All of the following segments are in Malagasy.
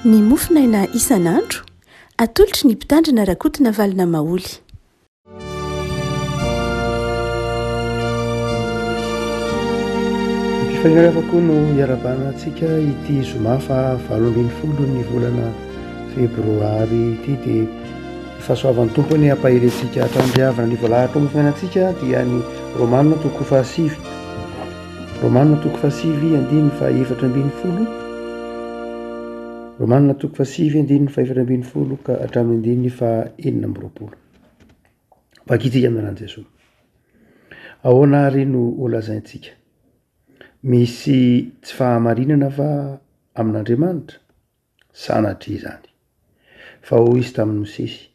ny mofinaina isan'andro atolotry ny mpitandrina rakotina valina maoly. Mpifanarafako no iarabana antsika ity zoma fa 20 ny volana febroary ity dia fahasoavan'ny tompony hampahirentsika hatramin'ny ny voalahatra mofinaina antsika dia ny romanina toko fahasivy romanina toko fahasivy andiny fa 420 romanina toko fahasivy andiny fa 420 ka hatramin'ny andiny fa 420 vakitsika amin'an'i Jesosy. Ahoana ary no olazaintsika? Misy tsy fahamarinana fa amin'Andriamanitra? Sanatry izany. Fa hoy izy tamin'ny Mosesy,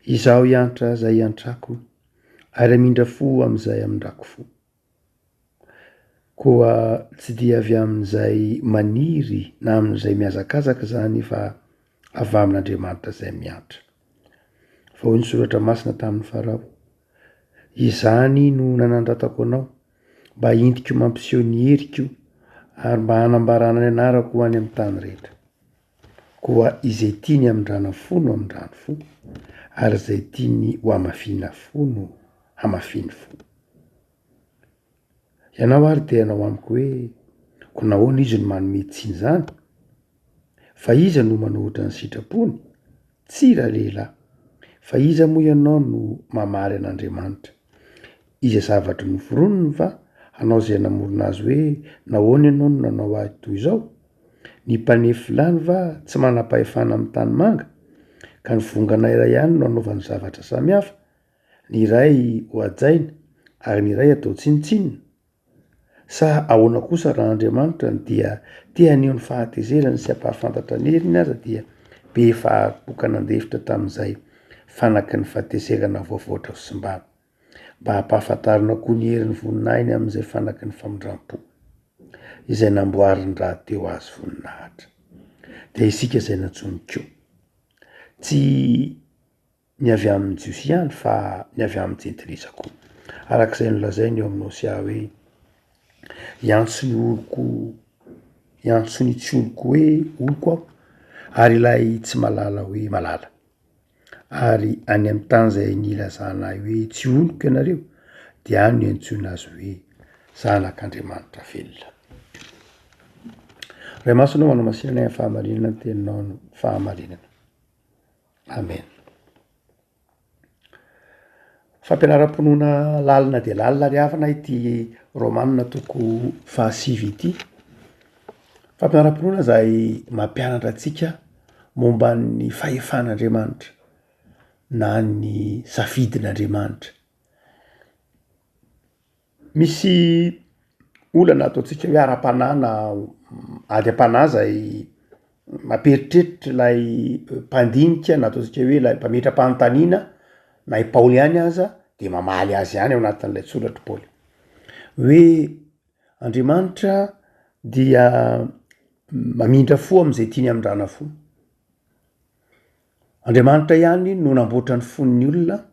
izaho hianatra izay hiantrako ary hamindra fo amin'izay hamindrako fo. Koa tsy dia avy amin'izay maniry na amin'izay mihazakazaka zany fa avy amin'Andriamanitra izay mianatra. Fa hoy ny soratra masina tamin'ny Farao, izany no nanandratako anao mba hintiko mampiseho ny heriko ary mba hanambarana ny anarako ho any amin'ny tany rehetra. Koa izay tiany hamindrana fo no hamindrany fo, ary izay tiany ho hamafiana fo no hamafiany fo. Ianao ary dia ianao amiko hoe ko nahoana izy no manome tsiny zany? Fa iza no manohitra ny sitrapony? Tsy raha-lehilahy. Fa iza moa ianao no mamaly an'Andriamanitra? Iza zavatra noforoniny va hanao izay namorona azy hoe nahoana ianao no nanao ahy toy izao? Ny mpanefy lany va tsy manam-pahefana amin'ny tany manga? Ka ny vongana iray ihany no anaovany zavatra samihafa, ny iray ho hajaina ary ny iray atao tsinitsinina. Sa ahoana kosa raha Andriamanitra dia tia anio ny fahatezerany sy ampahafantatra ny heriny aza dia be fahapoka nandefitra tamin'izay fanaky ny fahatezerana voavoatra fisimbana, mba hampahafantarina koa ny herin'ny voninahiny amin'izay fanaky ny famindram-po izay namboariny raha teo azy voninahitra. Dia isika izay nantsony koa, tsy ny avy amin'ny jiosy ihany fa ny avy amin'ny jentilisa koa. Arak'izay nolazainy eo amin'ny Hosea hoe iantsony tsy oloko hoe oloko aho, ary ilay tsy malala hoe malala. Ary any amin'ny tany izay nilazana ahy hoe tsy oloko ianareo, dia any no iantsoina azy hoe zanak'Andriamanitra velona. Ray masonao manao masinana ny fahamarinana ny teninao no fahamarinana. Amen. Fampianaram-ponoana lalina dia lalina ry havana ity romanina toko fahasivy ity. Fampianaram-ponoana izay mampianatra antsika momba ny fahefan'Andriamanitra na ny safidin'Andriamanitra. Misy olana ataontsika hoe ara-panahy na ady am-panahy izay mamperitreritra ilay mpandinika na ataontsika hoe ilay mpametra-panontaniana na i Paoly ihany aza dia mamaly azy ihany ao anatin'ilay tsoratra Paoly hoe Andriamanitra dia mamindra fo amin'izay tiany amindrana fo. Andriamanitra ihany no namboatra ny fon'ny olona,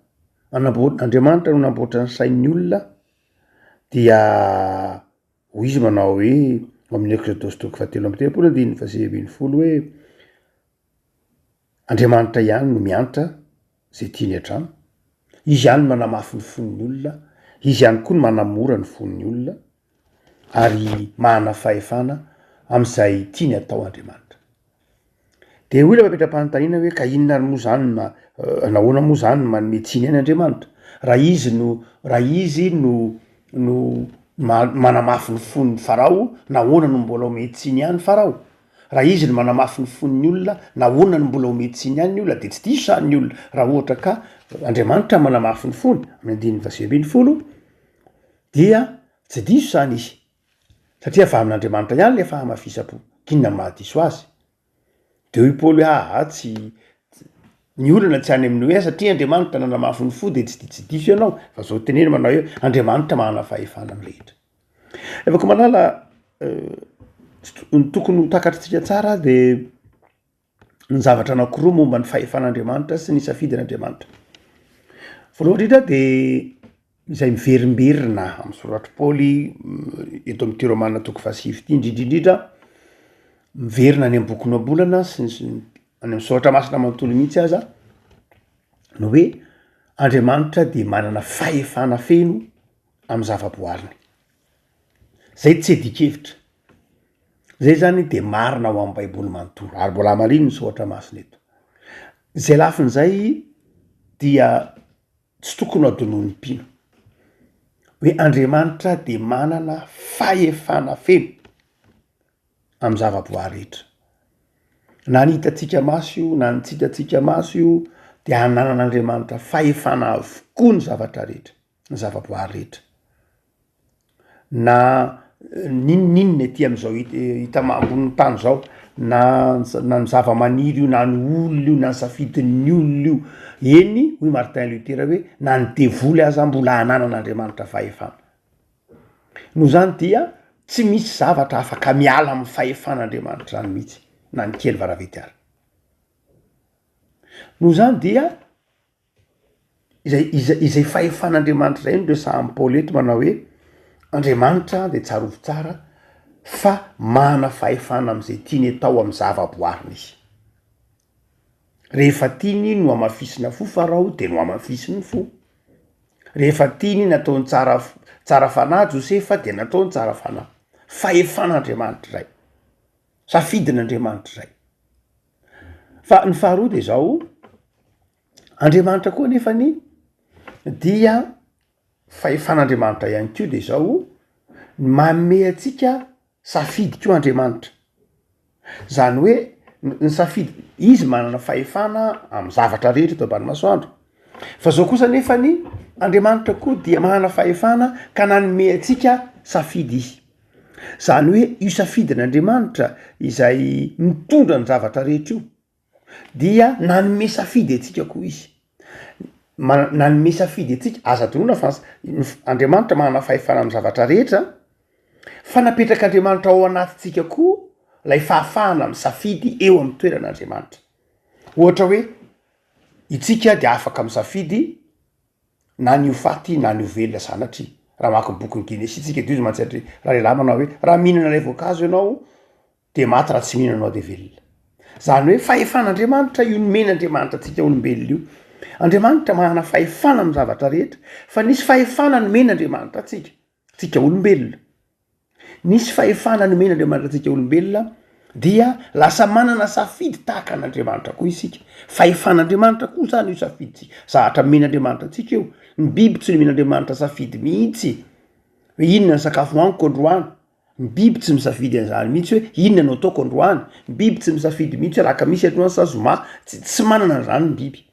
Andriamanitra no namboatra ny sain'ny olona. Dia hoy izy manao hoe amin'ny Exodosy toko 7:30 hoe Andriamanitra ihany no mianatra izay tiany hatrano. Izy ihany no manamafy ny fon'ny olona, izy ihany koa no manamora ny fon'ny olona ary manana fahefana amin'izay tiany atao Andriamanitra. Dia hoy ilay mpametra-panontaniana hoe ka inona ary moa zany nahoana moa zany no manome tsiny any Andriamanitra? Raha izy no manamafy ny fon'ny Farao, nahoana no mbola omeny tsiny ihany Farao? Raha izy no manamafy ny fon'ny olona, nahoana no mbola omeny tsiny ihany ny olona? Dia tsy diso zany ny olona raha ohatra ka Andriamanitra manamafy ny fony amin'ny 20 dia tsy diso zany izy satria avy amin'Andriamanitra ihany le fahamafisam-po. Kinona mahadiso azy? Dia hoy Paoly hoe tsy ny olana tsy any amin'ny hoe satria Andriamanitra nanamafy ny fo dia tsy diso ianao, fa zao teneny manao hoe Andriamanitra manana fahefana amin'ny rehetra. Afaka malala ny tokony ho takatritsika tsara dia ny zavatra anankiroa momba ny fahefan'Andriamanitra sy ny safidin'Andriamanitra. Voalohany indrindra dia izay miverimberina amin'ny soratra Paoly eto amin'ity romanina toko fahasivy ity indrindrindrindra miverina any am-boky noabolana any am'soratra masina manontolo mihitsy aza no hoe Andriamanitra de manana fahefana feno amy zavaboariny. Zay tsy edikevitra. Zay zany de marina ho am' baiboly manontolo ary mbola mariny ny soratra masina eto. Zay lafin'zay dia tsy tokony ho adonoan'ny mpino hoe Andriamanitra de manana fahefana feno amy zavaboary rehetra. Na ny hitatsika maso io na ny tsy hitatsika maso io de ananan'Andriamanitra fahefana avokoa ny zavatra rehetra, ny zavaboary rehetra. Na ninninona ety am'zao hita ambony tany zao na ny zava-maniry io na ny olona io na ny safidin'ny olona io, eny hoy Martin Luther hoe na ny devoly aza mbola ananan'Andriamanitra fahefana. Noho zany dia tsy misy zavatra afaka miala amy fahefan'Andriamanitra zany mihitsy na ny kely varavety ary. Noho zany dia izay fahefan'Andriamanitra zay no resahan'i Paoly eto manao hoe Andriamanitra de tsara ovy tsara fa mana fahefana am'izay tiany atao amy zavaboariny izy. Rehefa tiany no amafisina fo Farao de no amafisiny fo. Rehefa tiany nataony tsara fanahy Josefa de nataony tsara fanahy. Fahefan'Andriamanitra zay. Safidin'Andriamanitra zay. Fa ny faharoa de zao, Andriamanitra koa nefany dia fahefan'Andriamanitra ihany koa de zao manome atsika safidy koa Andriamanitra. Zany hoe ny safidy, izy manana fahefana amy zavatra rehetra eto ambany masoandro. Fa zao kosa nefany Andriamanitra koa dia manana fahefana ka nanome atsika safidy izy. Zany hoe io safidin'Andriamanitra izay mitondra ny zavatra rehetra io dia nanome safidy atsika koa izy. Nanome safidy atsika aza donona fa Andriamanitra manana fahefana amy zavatra rehetra fa napetrak'Andriamanitra ao anatintsika koa lay fahafahana amy safidy eo amy toeran'Andriamanitra. Ohatra hoe itsika de afaka amy safidy na ny ho faty na ny ho velona sanatry. Raha maka boky ny Genesis tsika de izy mantsatry raha lehilahy manao hoe raha mihinana lay voankazo ianao de maty raha tsy mihinanao de velona. Zany hoe fahefan'Andriamanitra io nomen'Andriamanitra atsika olombelona io. Andriamanitra manana fahefana amy zavatra rehetra fa nisy fahefana nomen'Andriamanitra tsika olombelona. Nisy fahefana nomen'Andriamanitra atsika olombelona dia lasa manana safidy tahaka an'Andriamanitra koa isika. Fahefan'Andriamanitra koa zany io safidy zavatra nomen'Andriamanitra atsika io. Ny biby tsy nomen'Andriamanitra safidy mihitsy hoe inona ny sakafo hoaniko androany. Ny biby tsy misafidy an'izany mihitsy hoe inona no ataoko androany. Ny biby tsy misafidy mihitsy hoe raka misy androany sa zoma, tsy manana an'izany ny biby.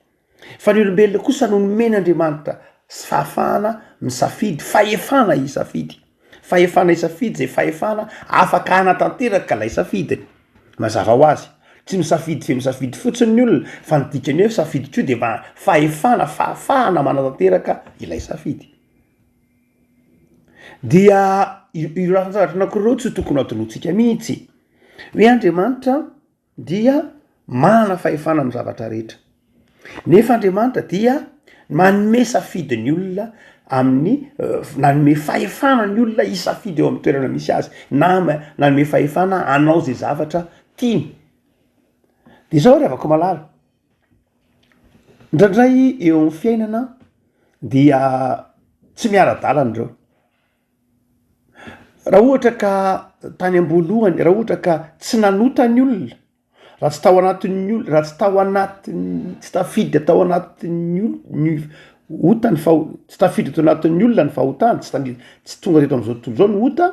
Fa ny olombelona kosa no nomen'Andriamanitra fahafahana misafidy, fahefana isafidy. Fahefana isafidy zay fahefana afaka anatanteraka lay safidiny. Mazava ho azy. Tsy misafidy fe misafidy fotsiny ny olona fa ny dikany hoe safidy koa de fahafahana manatanteraka ilay safidy. Dia io raha-zavatra anankiroa tsy tokony adonoantsika mihitsy. Hoe Andriamanitra dia manana fahefana amy zavatra rehetra. Nefa Andriamanitra dia manome safidiny olona amin'ny nanome fahefana ny olona isafidy eo amy toerana misy azy na nanome fahefana anao zay zavatra tiany. De zao ry avako malala. Ndraindray eo amy fiainana dia tsy miara-dalana reo. Raha ohatra ka tany am-boalohany, raha ohatra ka tsy nanota ny olona, raha tsy tao anatin'ny olona, raha tsy tao anatin'ny tsy tafidy atao anatin'ny olona ota ny tsy tafidy atao anatin'ny olona ny fahotana, tsy tonga teto am'izao tontolo zao ny ota,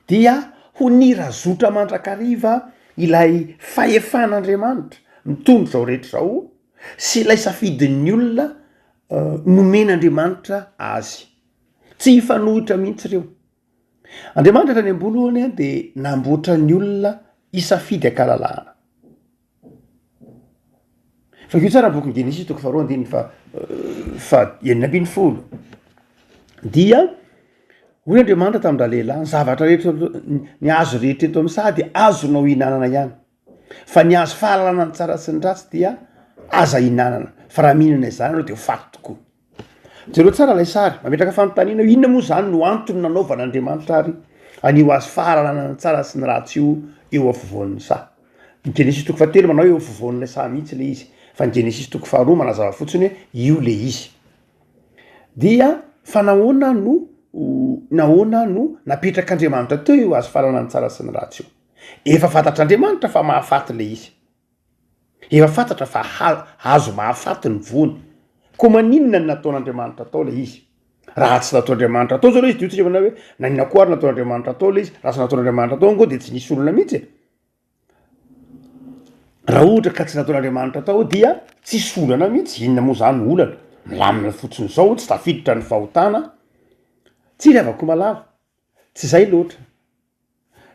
dia ho nirazotra mandrakariva ilay fahefan'Andriamanitra mitondra zao rehetra zao sy ilay safidin'ny olona nomen'Andriamanitra azy. Tsy hifanohitra mihitsy reo. Andriamanitra tany am-boalohany de namboatra ny olona isafidy ankalalahana. Fa io tsara boky Genesis toko faharoa andiny fa enina ambin'ny folo. Dia hoy Andriamanitra tamin-dra lehilahy, ny zavatra rehetra ny azo rehetra eto amy sady azonao hinanana ihany. Fa ny azo fahalalana ny tsara sy ny ratsy dia aza hinanana. Fa raha mihinana izany anao de ho faty tokoa. Jereo tsara lay sary, mametraka fanontaniana inona moa zany no antony nanaovan'Andriamanitra ary anio azo fahalalana ny tsara sy ny ratsy io eo afovoan'ny sa. ny genesis toko fahatelo manao eo fovoan'la sa mihitsy le izy fa ny genesis toko faharoa manazava fotsiny hoe io le izy dia fa nahoana no napetrak'andriamanitra teo io azo falana ny tsara sy ny ratsy io efa fantatr'andriamanitra fa mahafaty le izy efa fantatra fa azo mahafaty ny voany ko maninona ny nataon'andriamanitra atao le izy raha tsy nataon'andriamanitra atao zao le izy diotsika manao hoe nanina koa ary nataon'andriamanitra atao le izy raha tsy nataon'andriamanitra atao ngo de tsy nisy olona mihitsy raha ohatra ka tsy nataon'andriamanitra atao dia tsisy olana mihitsy inona moa zany olana milamina fotsiny zao tsy tafiditra ny fahotana tsy riavako malala tsy zay loatra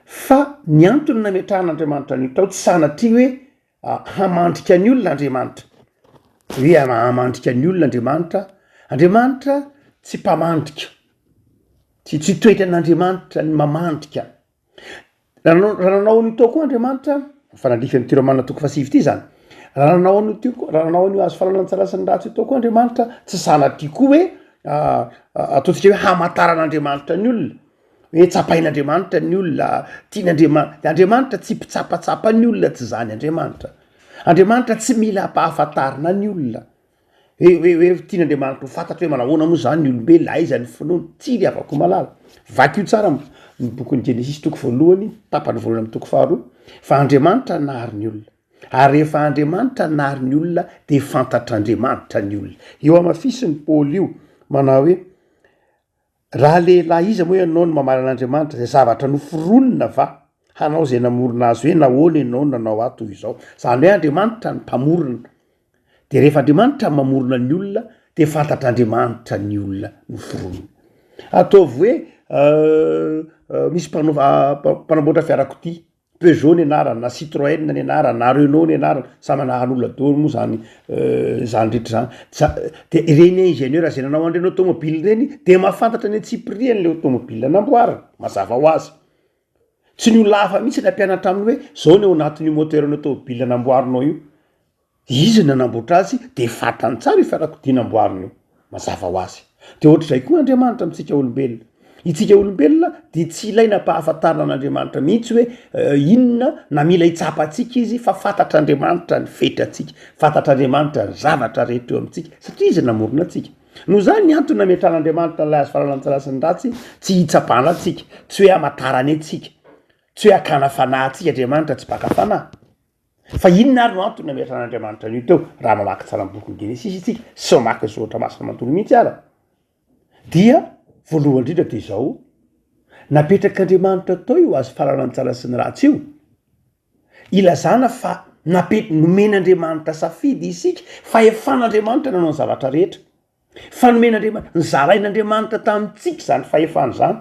fa ny antony nametrahan'andriamanitra ny tao tsy sanatria hoe hamandrika ny olona andriamanitra hoe hamandrika ny olona andriamanitra tsy mpamandrika tsy toetra n'andriamanitra ny mamandrika raha nanao ny tao koa andriamanitra fanandrify am'ty romanina toko fasivy ity zany raha nanao an'io azo falana ny tsara sy ny ratsy tao koa andriamanitra tsy sanatria koa hoe ataontsika hoe hamantaran'andriamanitra ny olona hoe tsapain'andriamanitra ny olona tian'andriamanitra tsy mpitsapatsapa ny olona tsy zany andriamanitra tsy mila hampahafantarina ny olona hoe tian'andriamanitra ho fantatra hoe manahoana moa zany ny olombelona aiza ny finoana tsy ry avako malala vaky io tsara ny bokin'ny genesis toko voalohany tapany voalohany amin'ny toko faharoa fa andriamanitra nahary ny olona ary rehefa andriamanitra nahary ny olona de fantatr'andriamanitra ny olona eo amafisiny paoly io manao hoe raha lehilahy iza moa ianao no mamary an'andriamanitra zay zavatra noforonina va hanao zay namorona azy hoe nahoana ianao nanao ato izao zany hoe andriamanitra ny mpamorona de rehefa andriamanitra mamorona ny olona de fantatr'andriamanitra ny olona noforonina ataovy hoe misy mpanamboatra fiarakodia Peugeot ny anarany na Citroën ny anarany na Renault ny anarany samanaranyolona daholo moa zany rehetra zany de reny ingénieur zay nanao an'ireny automobile reny de mahafantatra ny antsipriany le automobile namboariny mazava ho azy tsy ny olona hafa mihitsy ny ampianatra aminy hoe zao ny ao anatin'io moteurny automobile namboarinao io izy nanamboatra azy de fatany tsara io fiarakodia namboariny io mazava ho azy de ohatr'izay koa andriamanitra amitsika olombelona itsika olombelona de tsy ilaina mpahafantarina an'andriamanitra mihitsy hoe inona na mila hitsapatsika izy fa fantatr'andriamanitra ny fetratsika fantatr'andriamanitra ny zavatra rehetra eo amitsika satria izy namorona atsika no zany ny antony nametran'andriamanitra nylay azo falana ny tsara sy ny ratsy tsy hitsapana atsika tsy hoe hamatarany atsika tsy hoe hakana fanahy atsika andriamanitra tsy baka fanahy fa inona ary no antony nametran'andriamanitra an'io teo raha mamaky tsara bokin'ny genesis itsika sy mamaky zoatra masina mantolo mihitsy ara dia voalohany indrindra de zao napetrak'andriamanitra tao io azo falana ny tsara sy ny ratsy io ilazana fa nomen'andriamanitra safidy isika fa efan'andriamanitra nanao ny zavatra rehetra fa nomen'andriamanitra ny zarain'andriamanitra tamitsika zany fahefana zany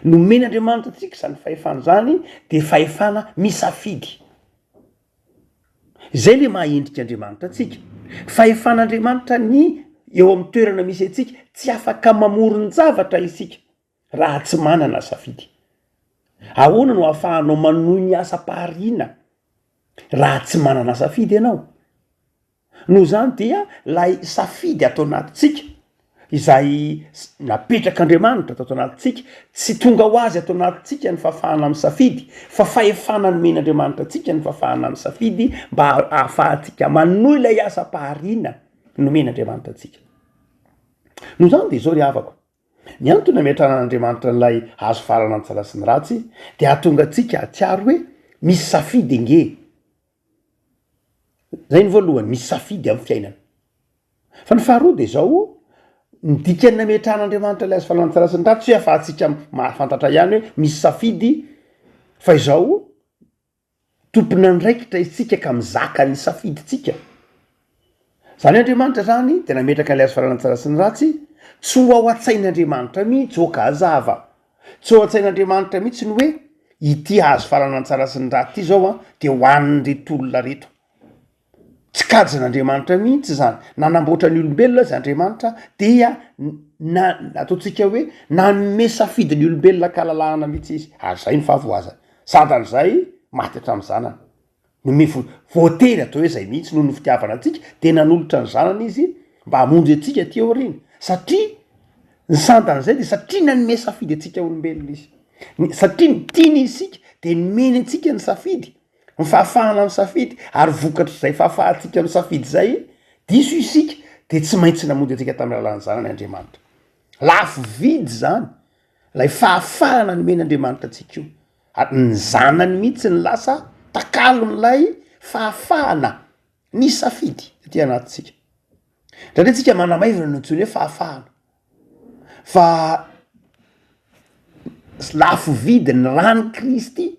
nomen'andriamanitra tsika zany fahefana zany de fahefana misafidy zay le mahaendrika andriamanitra atsika fahefan'andriamanitra ny eo amin'ny toerana misy atsika tsy afaka mamorony zavatra isika raha tsy manana safidy ahoana no ahafahanao manohy ny asa-pahariana raha tsy manana safidy ianao no zany dia lay safidy atao anatytsika izay napetrak'andriamanitra atao anatytsika tsy tonga ho azy atao anatytsika ny fafahana amin'ny safidy fa fahefana nomen'andriamanitra atsika ny fafahana amin'ny safidy mba ahafahantsika manohy ilay asa-pahariana nomen'andriamanitra atsika no zany de zao ry havako ny antony nametran'andriamanitra n'lay azo farana ny tsara sy ny ratsy de ahatonga atsika atsiaro hoe misy safidy nge zay ny voalohany misy safidy amin'ny fiainana fa ny faharoa de zao nydikany nametran'andriamanitra lay azo farana ny tsara sy ny ratsy tsy hoe ahafahantsika mahafantatra ihany hoe misy safidy fa izao tompona ndraikitra isika ka mizaka ny safiditsika zany andriamanitra zany de nametraka n'lay azo farana ny tsara sy ny ratsy tsy ho ao an-tsain'andriamanitra mihitsy oka azava tsy ho an-tsain'andriamanitra mihitsy ny hoe ity azo farana ny tsara sy ny ratsy ity zao de hoan'ny retolona reto tsy kajin'andriamanitra mihitsy zany nanamboatra ny olombelona zy andriamanitra dia ataontsika hoe nanome safidy ny olombelona kalalahana mihitsy izy ary zay ny fahavoazana sadan'zay maty hatramin'ny zanany nome voatery atao hoe zay mihitsy noho ny fitiavana atsika de nanolotra ny zanany izy mba hamonjy atsika ty aoriana satria ny sandan'zay de satria nanome safidy atsika olombelona izy satria ny tiany isika de nomeny atsika ny safidy ny fahafahana misafidy ary vokatry zay fahafahantsika misafidy zay diso isika de tsy maintsy namondy atsika tamin'ny alalany zanany Andriamanitra. Lafo vidy zany lay fahafahana nomen'Andriamanitra atsika io ary ny zanany mihitsy ny lasa takalon'lay fahafahana ny safidy aty anatisika. Ndraindray tsika manamaivana no ntsony hoe fahafahana fa lafo vidy ny rany Kristy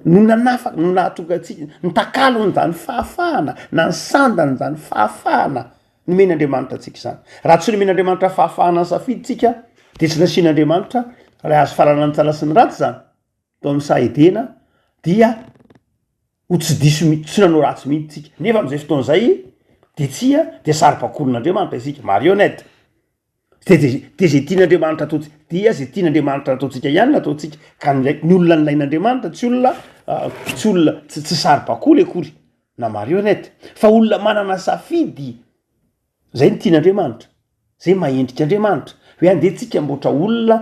no nanafa no nahatonga atsika ny takalony zany fahafahana na ny sandany zany fahafahana nomen'Andriamanitra atsika zany. Raha tsy nomen'Andriamanitra fahafahana ny safiditsika de tsy nasian'Andriamanitra lay azo faranany tsara sy ny ratsy zany to amin'ny Saedena dia ho tsy diso tsy nanao ratsy mihitsy tsika. Nefa am'izay fotoan'izay de tsia de saripakolon'Andriamanitra isika marionnette de zay tian'Andriamanitra ataotsika dia zay tian'Andriamanitra ataotsika ihany nataotsika ka ny olona nilain'Andriamanitra tsy olona tsy saripakoly akory na marionnette fa olona manana safidy zay ny tian'Andriamanitra zay mahendrika Andriamanitra hoe andetsika mbotra olona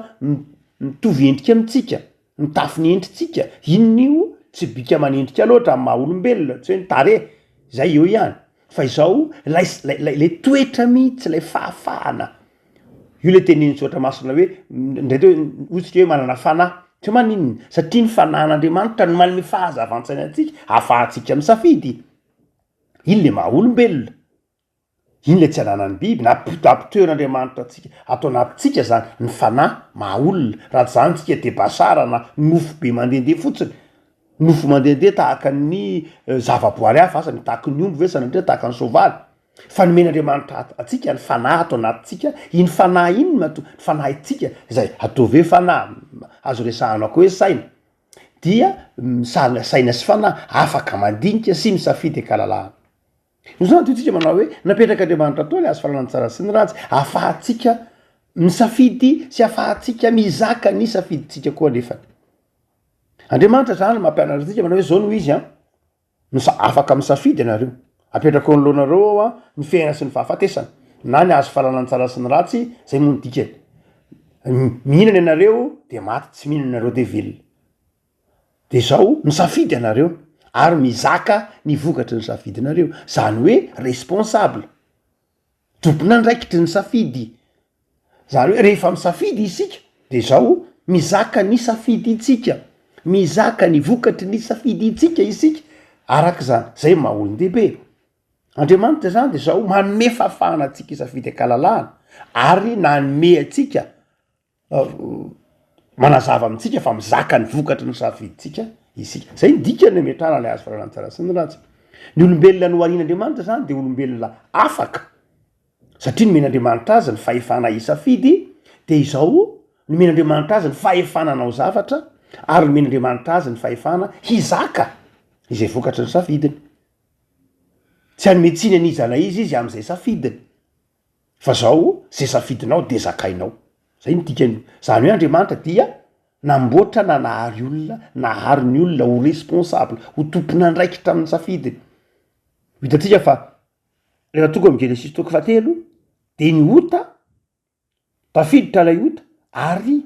mitovy endrika amitsika mitafy ny endritsika inona io tsy bika manendrika loatra amin'ny maha olombelona tsy hoe ny tare zay eo ihany fa izao lay toetra mihitsy lay fahafahana io le teneny tsotra masina hoe ndray to otsika hoe manana fanahy tsy maninona satria ny fanahin'Andriamanitra ny manome fahazavan-tsaina atsika ahafahantsika misafidy iny le maha olombelona iny le tsy ananany biby na apitoeran'Andriamanitra atsika atao anatintsika zany ny fanahy maha olona raha tsy zany tsika de basara na nofo be mandehandeha fotsiny nofo mandehandeha tahaka ny zavaboary hafa asany tahaka ny omby ve sanatria tahaka ny soavaly fa nomen'Andriamanitra atsika ny fanahy atao anatintsika iny fanahy iny ny fanahy tsika zay ataovy hoe fanahy azo resahana koa hoe saina dia saina sy fanahy afaka mandinika sy misafidy akalalahana. No zany totsika manao hoe napetraka Andriamanitra atao le azo faranany tsara sy ny ratsy ahafahantsika misafidy sy ahafahantsika mizaka ny safiditsika koa nefany. Andriamanitra zany mampianatra atsika manao hoe zao no izy afaka misafidy ianareo apetraka eo anoloanareo ao ny fiaina sy ny fahafatesana na ny azo faranany tsara sy ny ratsy zay moa ny dikany. Mihinana ianareo de maty tsy mihinana ianareo de velona de zao misafidy ianareo ary mizaka ny vokatry ny safidinareo zany hoe responsable tompon'andraikitry ny safidy zany hoe rehefa misafidy isika de zao mizaka ny safidy itsika mizaka ny vokatry ny safidy itsika isika araka zany zay maha olon-dehibe. Andriamanitra zany de zao manome fahafahana atsika isafidy akalalahana ary nanome atsika manazava amitsika fa mizaka ny vokatry ny safiditsika isika zay ny dikany metrana lay azo faranany tsara sy ny ratsy. Ny olombelona no arian'Andriamanitra zany de olombelona afaka satria nomen'Andriamanitra azy ny fahefana isafidy de izao nomen'Andriamanitra azy ny fahefana anao zavatra ary nomen'Andriamanitra azy ny fahefana hizaka izay vokatry ny safidiny. Tsy hanome tsiny an'izana izy am'izay safidiny fa zao zay safidinao de zakainao zay ny dikany. Zany hoe Andriamanitra dia namboatra na nahary olona nahary ny olona ho responsable ho tompon'andraikitra amin'ny safidiny. Hitantsika fa rehefa tonga amin'ny Genesis toko fahatelo de ny ota tafiditra lay ota ary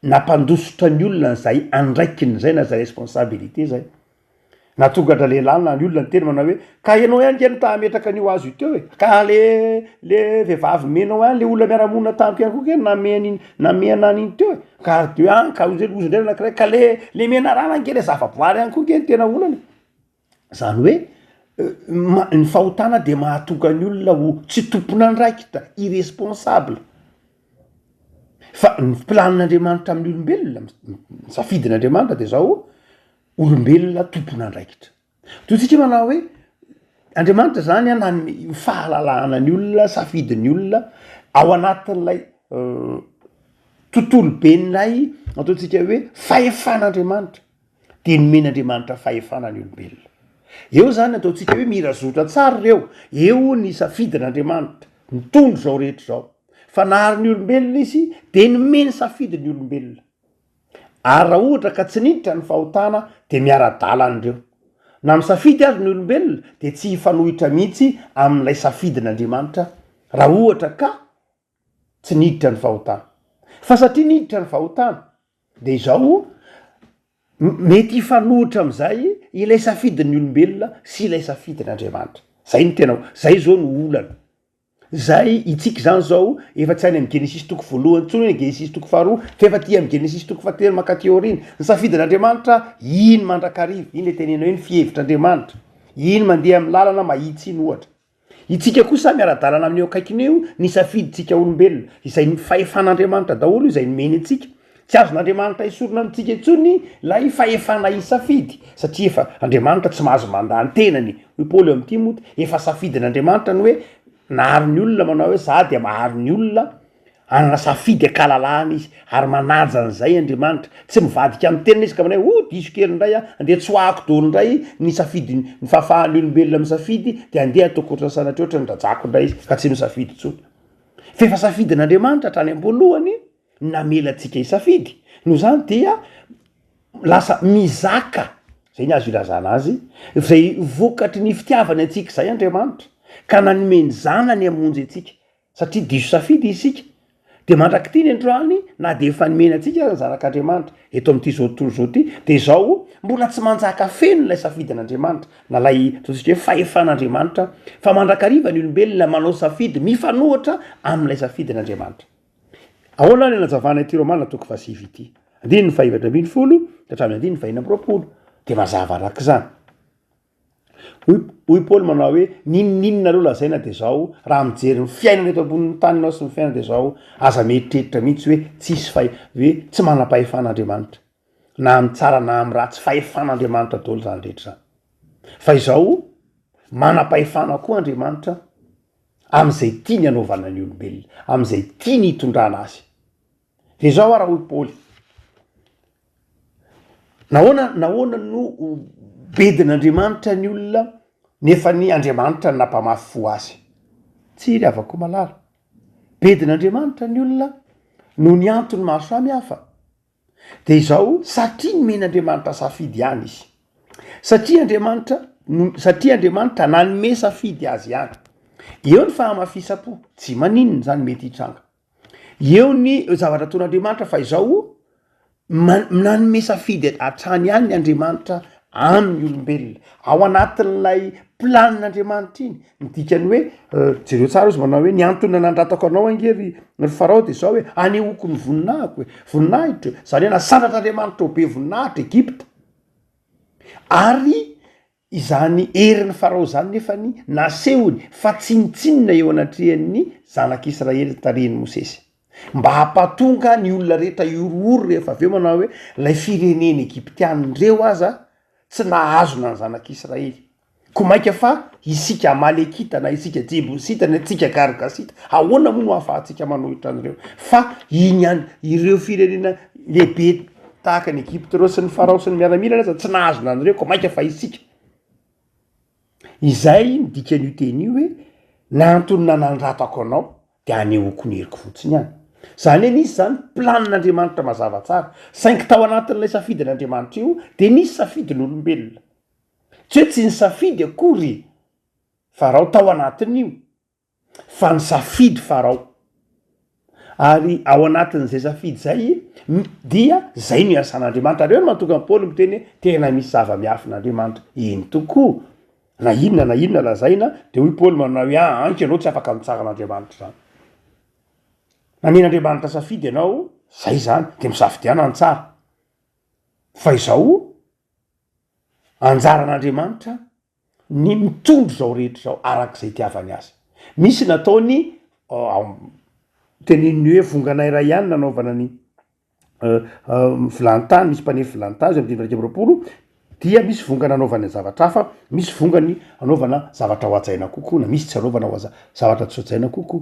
nampandosotra ny olona zay andraikiny zay na zay responsabilité zay na tonga dra lehilahy na ny olona ny teny manao hoe ka ianao ihany ke nitahametraka an'io azo io teo hoe ka le vehivavy menao ihany le olona miaramonina tamiko ihany koa ke nameana an'iny teo ka de hoe ka ozy indray anankiray ka le menarana anke le zavaboary ihany koa ke ny tena olana. Zany hoe ny fahotana de mahatonga ny olona ho tsy tompon'andraikitra irresponsable fa ny planin'Andriamanitra amin'ny olombelona safidin'Andriamanitra de zao olombelona tompon'andraikitra. Totsika manao hoe Andriamanitra zany nanome fahalalahana ny olona safidin'ny olona ao anatin'lay tontolo benay ataotsika hoe fahefan'Andriamanitra de nomen'Andriamanitra fahefana ny olombelona. Eo zany ataotsika hoe mirazotra tsara reo eo ny safidin'Andriamanitra mitondro zao rehetra zao fa nahary ny olombelona izy de nomeny safidin'ny olombelona ary raha ohatra ka tsy niditra ny fahotana de miara-dalanyireo na misafidy azy ny olombelona de tsy hifanohitra mihitsy amin'ilay safidin'Andriamanitra raha ohatra ka tsy niditra ny fahotana. Fa satria niditra ny fahotana de izao mety hifanohitra am'izay ilay safidin'ny olombelona sy ilay safidin'andriamanitra. Zay ny tenao, zay zao no olana. Zay itsika zany zao efa tsy any amy genesis toko voalohany tsony hoe genesis toko faharoa fa efa ty amy genesis toko fahatelo makateoriny ny safidin'andriamanitra iny mandrakarivo, iny le tenena hoe ny fihevitr'andriamanitra, iny mandeha amy lalana mahitsy iny ohatra. Itsika kosa miara-dalana amin'ny eo akaikiny eo ny safiditsika olombelona izay ny fahefan'andriamanitra daholo izay nomeny antsika. Tsy azon'andriamanitra isorona amintsika intsony lay fahefana isafidy satria efa andriamanitra tsy mahazo mandany tenany. Hoy Paoly eo amy Timoty, efa safidin'andriamanitra ny hoe nahary ny olona manao hoe za dia mahary ny olona anana safidy akalalana izy ary manaja an'izay andriamanitra. Tsy mivadika amin'ny tenana izy ka manay diso kely indray andeha tsoahako dolo indray ny safidy ny fahafahan'ny olombelona misafidy dia andeha ataoko ohatrany sanatria ohatra ny rajako indray izy ka tsy misafidy tsony. Fa efa safidin'andriamanitra hatrany am-poalohany namelantsika isafidy. No zany dia lasa mizaka, zay ny azo ilazana azy, zay vokatry ny fitiavany antsika zay andriamanitra ka nanomeny zanany hamonjy antsika satria diso safidy isika. De mandraky ty ny androany na de efa nomeny antsika ny zanak'andriamanitra eto am'ty zao tontolo zao ty de zao mbola tsy manjaka feno lay safidin'andriamanitra na lay ataontsika hoe fahefan'andriamanitra fa mandrakariva ny olombelona manao safidy mifanohatra am'lay safidin'andriamanitra. Ahoana ny anazavana ty Romana toko fasivy ity, 2:4 hatramin'ny 2:5 de mazava arak'izany. Hoy Paoly manao hoe ninninona aloha lazaina de zao raha mijery ny fiainana eto ambonin'ny tany anao sy ny fiainana de zao aza mieritreritra mihitsy hoe tsisy hoe tsy manam-pahefan'andriamanitra na amy tsara na amy ratsy fahefan'andriamanitra daholo zany rehetra zany. Fa izao manam-pahefana koa andriamanitra am'izay tiany anaovana ny olombelona, am'izay tiany hitondrana azy. De zao raha hoy Paoly, nahoana no bedin'andriamanitra ny olona nefa ny andriamanitra ny nampamafy fo azy? Tsy ry avako malala. Bedin'andriamanitra ny olona no ny antony maro samy hafa. De izao satria nomen'andriamanitra safidy ihany izy. Satria andriamanitra nanome safidy azy ihany. Eo ny fahamafisam-po, tsy maninona zany mety hitranga. Eo ny zavatra ataon'andriamanitra fa izao nanome safidy hatrany ihany ny andriamanitra amin'ny olombelona ao anatin'lay planin'andriamanitra iny. Midikany hoe jereo tsara izy manao hoe ny antony nandratako anao angery ny Farao de zao hoe anehoako ny voninahiko voninahitra, zany hoe nasandratr'andriamanitra ho be voninahitra Egypta. Ary izany herin'ny Farao zany nefa ny nasehony fa tsinitsinina eo anatrehan'ny zanak'Israely tarehin'ny Mosesy mba hampatonga ny olona rehetra iorooro rehefa aveo manao hoe lay fireneny Egyptianindreo aza tsy nahazona ny zanak'Israely. Ko maika fa isika Amalekita na isika Jebusita na isika Gargasita ahoana moa no ahafahantsika manohitra an'ireo? Fa ireo firenena lehibe tahaka ny Egypte reo sy ny Farao sy ny miaramila aza tsy nahazona an'ireo, ko maika fa isika. Izay ny dikan'io teny io hoe nantony nanandratako anao de anehoako ny heriko fotsiny ihany. Zany hoe nisy zany planin'andriamanitra mazava tsara. Saingy tao anatin'ilay safidin'andriamanitra io de nisy safidin'olombelona. Tsy hoe tsy ny safidy akory Farao tao anatin'io, fa ny safidy Farao. Ary ao anatin'izay safidy zay dia zay no iasan'andriamanitra. Reo no mahatonga ny Paoly miteny hoe tena misy zava-miafin'andriamanitra. Eny tokoa. Na inona lazaina de hoy Paoly manao hoe anky ianao tsy afaka mitsaran'andriamanitra zany. Namen'andriamanitra safidy ianao, zay zany, de misafidiana ny tsara. Fa izao anjaran'andriamanitra ny mitondro zao rehetra zao arak'izay tiavany azy. Misy nataony teneniny hoe vonganay iray ihany nanaovana ny vilantany, misy mpanefy vilantany zay am'dimy 20 dia misy vongana anaovana zavatra hafa, misy vongany anaovana zavatra ho ajaina kokoa, na misy tsy anaovana zavatra tsy ho ajaina kokoa.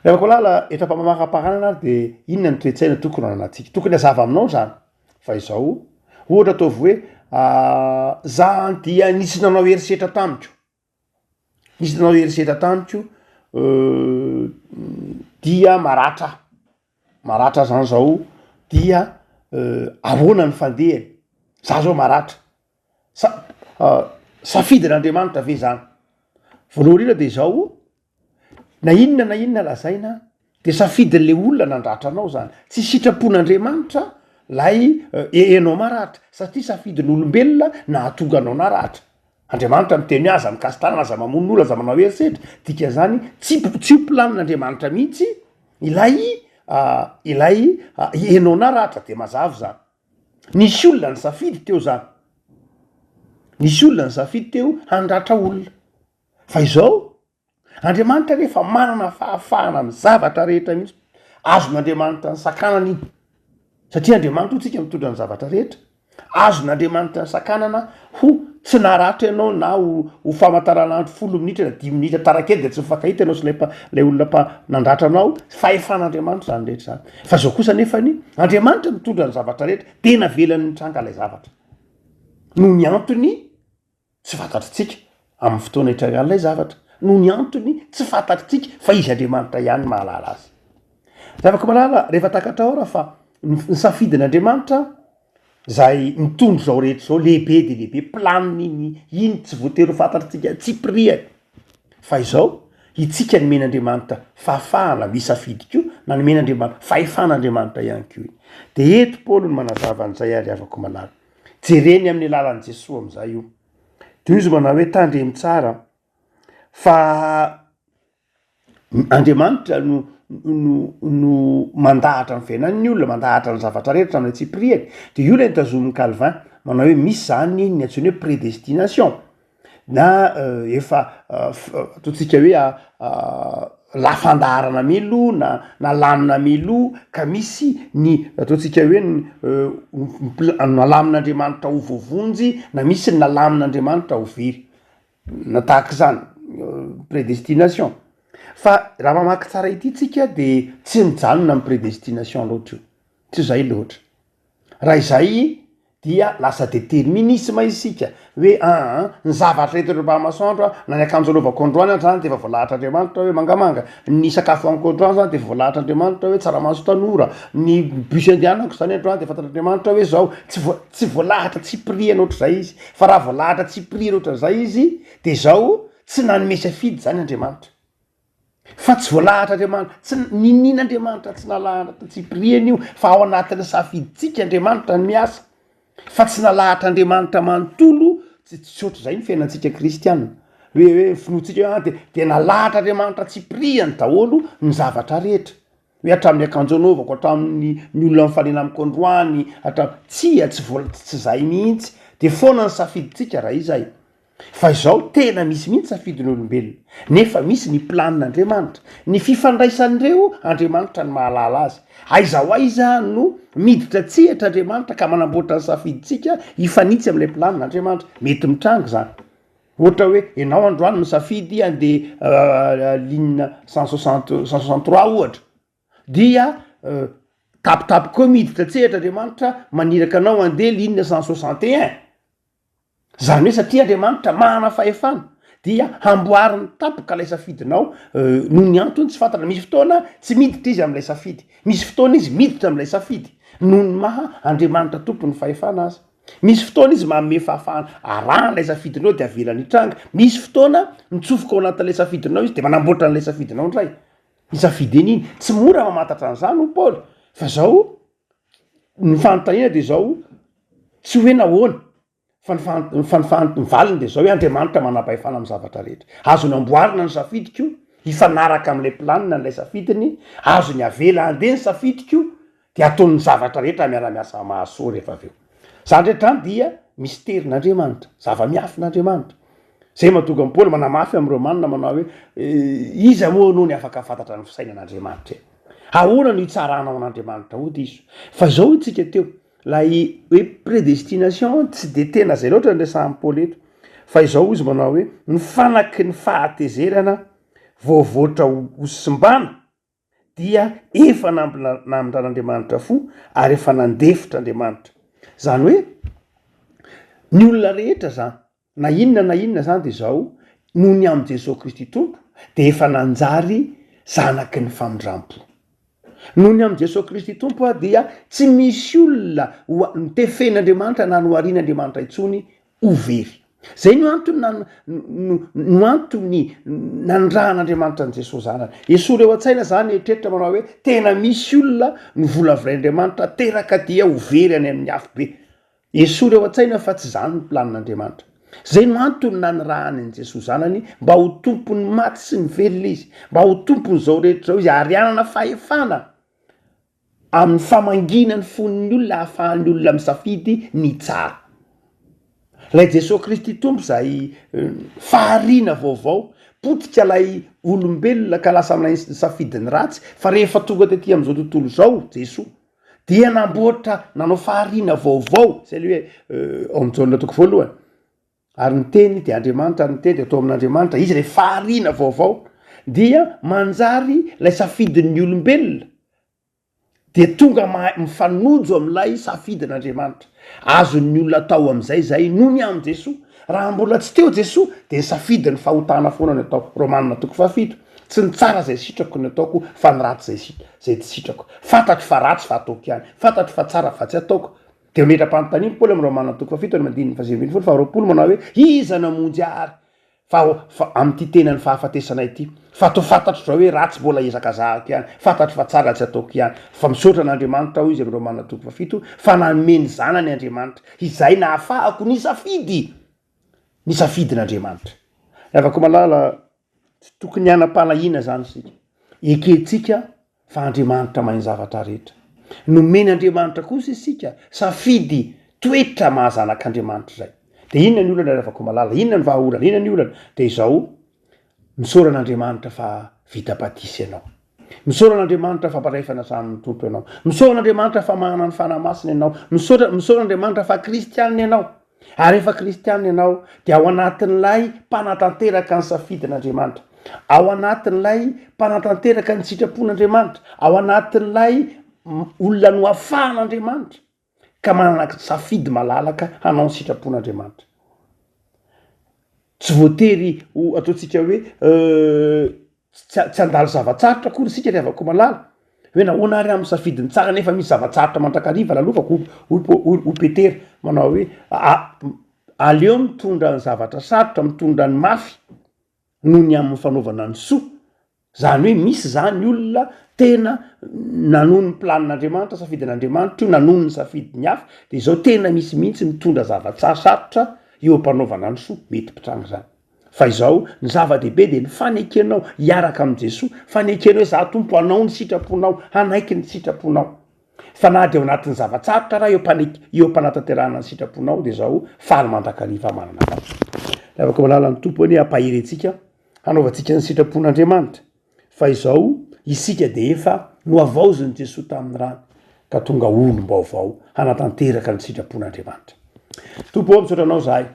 Rehefa koa lala etra-pamamakampahanana de inona ny toe-tsaina tokony ananatsika? Tokony hazava aminao zany. Fa izao ohatra ataovy hoe za dia nisy nanao herisetra tamiko. Nisy nanao herisetra tamiko dia maratra zany zao dia ahoana ny fandehany. Za zao maratra. Safidin'andriamanitra ve zany? Voalohany de zao na inona lazaina de safidin'le olona nandratra anao zany. Tsy sitrapon'andriamanitra lay enao maratra satria safidin'olombelona na atonga anao naratra. Andriamanitra miteny aza mikasitanana aza mamon'olo aza manao heritseritra dika zany tsy ho planin'andriamanitra mihitsy ilay enao naratra de mazava zany. Nisy olona ny safidy teo zany, nisy olona ny safidy teo handratra olona fa izao Andriamanitra rehefa manana fahafahana ny zavatra rehetra mihitsy azon'Andriamanitra ny sakanana iny satria Andriamanitra ho tsika mitondra ny zavatra rehetra, azon'Andriamanitra ny sakanana ho tsy naratra ianao na ho famataranandro 10 minitra na 10 minitra tarakely de tsy mifankahita ianao sy lay olona nandratra anao, fahefan'Andriamanitra zany rehetra zany. Fa zao kosa nefany Andriamanitra mitondra ny zavatra rehetra tena velany mitranga lay zavatra noho ny antony tsy fantatritsika amin'ny fotoana hitranga lay zavatra, noho ny antony tsy fantatritsika fa izy Andriamanitra ihany mahalala azy. Zavako malala rehefa takatra ora fa ny safidin'Andriamanitra zay mitondro zao rehetra zao lehibe de lehibe planiny iny tsy voatery fantatritsika tsy priany fa izao itsika nomen'Andriamanitra fahafahana misafidy koa na nomen'Andriamanitra fahefan'Andriamanitra ihany koa iny. De eto Paoly no manazava an'izay ariavako malala jereny amin'ny alalan'i Jesosy am'izay io de izy manao hoe tandremy tsara fa Andriamanitra no mandahatra ny fiainan'ny olona, mandahatra ny zavatra rehetra amin'ny tsy priany. De io lay nitazomin'ny Calvin manao hoe misy zany ny antsoina hoe prédestination na efa ataontsika hoe lafandarana milo na lamina milo ka misy ny ataontsika hoe nalamin'Andriamanitra ho voavonjy na misy ny nalamin'Andriamanitra ho very na tahaka zany prédestination. Fa raha mamaky tsara ity tsika de tsy mijanona amin'ny prédestination loatra io, tsy zay loatra. Raha izay dia lasa déterminisme isika hoe ny zavatra rehetra mpamasoandro na ny akanjo anaovako androany zany de efa voalahatr'Andriamanitra hoe mangamanga, ny sakafo haniko androany zany de efa voalahatr'Andriamanitra hoe tsaramaso tanora, ny bus andehanako zany androany de fantatr'Andriamanitra hoe zao tsy voalahatra tsy priany ohatr'izay izy, fa raha voalahatra tsy priany ohatr'izay izy de zao tsy nanome safidy zany Andriamanitra. Fa tsy voalahatra Andriamanitra, tsy ninin'Andriamanitra tsy nalahatra tsy priany io fa ao anatin'ny safiditsika Andriamanitra ny miasa. Fa tsy nalahatra Andriamanitra manontolo tsy ohatr'izay ny fiainantsika kristianina hoe finoantsika de nalahatra Andriamanitra tsy priany daholo ny zavatra rehetra hoe hatramin'ny akanjo anaovako, hatramin'ny olona mifanena amiko androany, tsy zay mihitsy de foana ny safiditsika raha izay. Fa izao tena misy mihitsy safidin'olombelona nefa misy ny planin'Andriamanitra, ny fifandraisan'ireo Andriamanitra ny mahalala azy. Aiza ho aiza no miditra tsehatra Andriamanitra ka manamboatra ny safiditsika hifanitsy amin'ilay planin'Andriamanitra, mety mitrango zany. Ohatra hoe ianao androany misafidy andeha ligne 163 ohatra dia tapitapy koa miditra tsehatra Andriamanitra maniraka anao andeha ligne 161. Zany hoe satria Andriamanitra mahana fahefana dia hamboariny tapoka lay safidinao noho ny antony tsy fantatra. Misy fotoana tsy miditra izy amin'ilay safidy, misy fotoana izy miditra amin'ilay safidy noho ny maha Andriamanitra tompony fahefana azy. Misy fotoana izy manome fahafahana arahan'ilay safidinao de avelany hitranga, misy fotoana mitsofoka ao anatin'ilay safidinao izy de manamboatra an'ilay safidinao indray. Ny safidy iny tsy mora mamantatra an'izany ho Paoly fa zao ny fanontaniana de zao tsy hoe nahoana fa ny valiny de zao hoe Andriamanitra manam-pahefana amin'ny zavatra rehetra. Azony amboarina ny safidiko hifanaraka amin'ilay planina n'ilay safidiny, azony avela andeha ny safidiko de ataon'ny zavatra rehetra miara-miasa mahasoa rehefa avy eo. Zany rehetra dia misterin'Andriamanitra, zava-miafin'Andriamanitra. Zay mahatonga ny Paoly manamafy amin'ny Romanina manao hoe iza moa no ny afaka fantatra ny fisainan'Andriamanitra. Ahoana no hitsaranao an'Andriamanitra ho diso. Fa izao itsika teo lay hoe prédestination tsy de tena zay loatra nyresahan'ny Paoly eto fa izao izy manao hoe ny fanaky ny fahatezerana voavoatra ho simbana dia efa namindran'Andriamanitra fo ary efa nandefitran'Andriamanitra. Zany hoe ny olona rehetra zany na inona zany de zao noho ny amin'i Jesosy Kristy tompo de efa nanjary zanaky ny famindrampo. Noho ny amin'i Jesosy Kristy tompo dia tsy misy olona nitefen'Andriamanitra na noharian'Andriamanitra intsony ho very. zay no antony no antony nandrahan'andriamanitra an' jesosy zanany esoa reo an-tsaina zany etreritra manao hoe tena misy olona ny vola virain'andriamanitra teraka dia overy any amin'ny afo be esoa reo an-tsaina fa tsy zany ny planin'andriamanitra zay no antony nanyrahany an' jesosy zanany mba ho tompony maty sy ny velona izy mba ho tompony zao rehetra zao izy arianana fahefana amin'ny famangina ny fon'ny olona ahafahan'ny olona misafidy ny tsara lay jesosy kristy tompo zay fahariana vaovao potika lay olombelona ka lasa aminay safidiny ratsy fa rehefa tonga tety am'izao tontolo zao jesosy dia namboatra nanao fahariana vaovao zay le hoe am'jaona toko voalohany ary ny teny de andriamanitra ary ny teny de atao amin'andriamanitra izy le fahariana vaovao dia manjary lay safidin'ny olombelona de tonga mifanojo am'lay safidin'andriamanitra azon'ny olona atao am'izay zay noho ny am' jesosy raha mbola tsy teo jesosy de nisafidiny fahotana foana ny ataoko romanina toko fafito tsy ny tsara zay sitrako ny ataoko fa ny ratsy zay tsy sitrako fantatro fa ratsy fa ataoko ihany fantatro fa tsara fa tsy ataoko de metram-panontaniany paoly amy romanina toko fafito ny mandininy fazeviny fa roapolo manao hoe iza namonjy ary fa am'ty tenany fahafatesanay ty fa to fantatro zao hoe ratsy mbola ezakazahako ihany fantatro fa tsara tsy ataoko ihany fa misaotra n'andriamanitra ao izy amy romanina toko fafito fa nameny zanany andriamanitra izay nahafahako nisafidin'andriamanitra afaka malala tsy tokony anam-palahina zany sika eketsika fa andriamanitra mahay zavatra rehetra nomeny andriamanitra kosa isika safidy toetra mahazanak'andriamanitra zay de inona ny olana afaka malala inona ny vahaolana inona ny olana de izao misoran'andriamanitra fa vita batisy ianao misoran'andriamanitra fa mparay fanasany tompo ianao misoran'andriamanitra fa manana ny fanamasina ianao misoran'andriamanitra fa kristianina ianao ary efa kristianina ianao de ao anatin'lay mpanatanteraka ny safidin'andriamanitra ao anatin'lay mpanatanteraka ny sitrapon'andriamanitra ao anatin'lay olona no afahan'andriamanitra ka manana safidy malalaka hanao ny sitrapon'andriamanitra tsy voatery ataotsika hoe tsy andalo zavatsarotra akory sika reavako malala hoe nahoana ary amin'ny safidiny tsara nefa misy zavatsarotra mandrakariva lalofako ho petera manao hoe aleo mitondra ny zavatra sarotra mitondra ny mafy noho ny amin'ny fanaovana ny soa zany hoe misy zany olona tena nanoho ny planin'andriamanitra safidin'andriamanitra io nanoho ny safidiny hafa de izao tena misy mihitsy mitondra zavatsara sarotra eo am-panaovana ny soa mety pitrango zany fa izao ny zava-dehibe de ny fanekenao hiaraka am' jesosy fanekenao hoe za tompo anao ny sitraponao hanaiky ny sitraponao fa na de ao anatin'ny zavatsarotra raha eo ampanataterahana ny sitraponao de zao faly mandrakariva manana azy afaka malala ny tompo hoe ampahirentsika hanaovantsika ny sitrapon'andriamanitra fa izao isika de efa no avaoziny jesosy tamin'ny rany ka tonga olom-baovao hanatanteraka ny sitrapon'andriamanitra tompo ao misaotranao zahay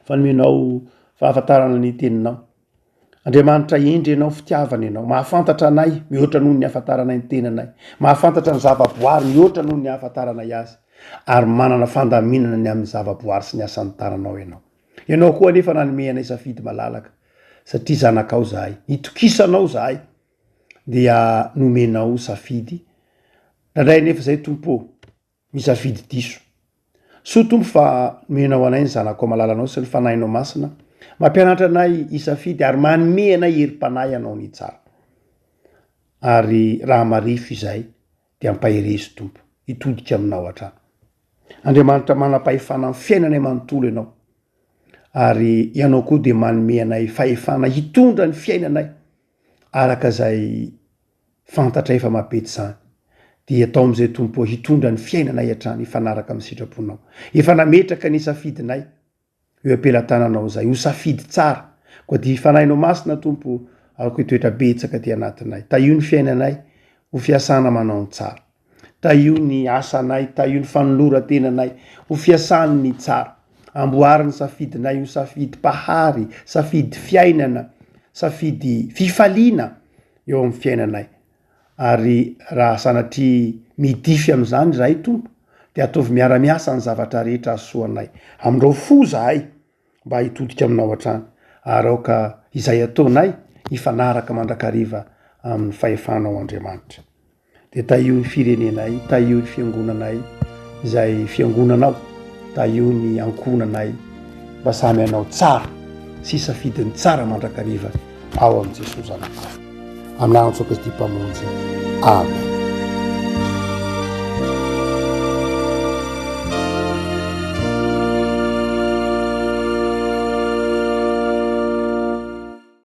fa nomenao fahafantarana ny teninao andriamanitra endry ianao fitiavana ianao mahafantatra anay mihoatra noho ny hafantaranay ny tenanay mahafantatra ny zavaboary mihoatra noho ny hafantaranay azy ary manana fandaminana ny amin'ny zavaboary sy ny asan'ny tananao ianao koa nefa nanome anay safidy malalaka satria zanakao zahay hitokisanao zahay dia nomenao safidy nandray nefa zay tompo misafidy diso so tompo fa nomenao anay ny zanakao malalanao sy ny fanahinao masina mampianatra anay isafidy ary manome anay herim-panay anao ny tsara ary raha marify izay de ampahirezy tompo hitodika aminao hatrany andriamanitra manam-pahefana amin'ny fiainanay manontolo ianao ary ianao koa de manome anay fahefana hitondra ny fiainanay araka zay fantatra efa mapety zany de atao am'izay tompo hitondra ny fiainanay hatrany ifanaraka amin'ny sitraponao efa nametraka ny safidinay eo ampelantananao zay ho safidy tsara koa de ifanahinao masina tompo arako hitoetra betsaka ty anatinay ta io ny fiainanay ho fiasana manao ny tsara ta io ny asanay ta io ny fanoloratenanay ho fiasany ny tsara amboariny safidinay ho safidy pahary safidy fiainana safidy fifaliana eo amin'ny fiainanay ary raha sanatria midify am'izany zahay tompo de ataovy miara-miasa ny zavatra rehetra asoanay amindreo fo zahay mba hitodika aminao hatrany ary aoka izay ataonay hifanaraka mandrakariva amin'ny fahefanao andriamanitra de ta io ny firenenay ta io ny fiangonanay izay fiangonanao ta io ny ankonanay mba samy anao tsara sy safidiny tsara mandrakariva ao amin'i jesosy zanaka amin'n'anatsoka izy ty mpamonjy amen.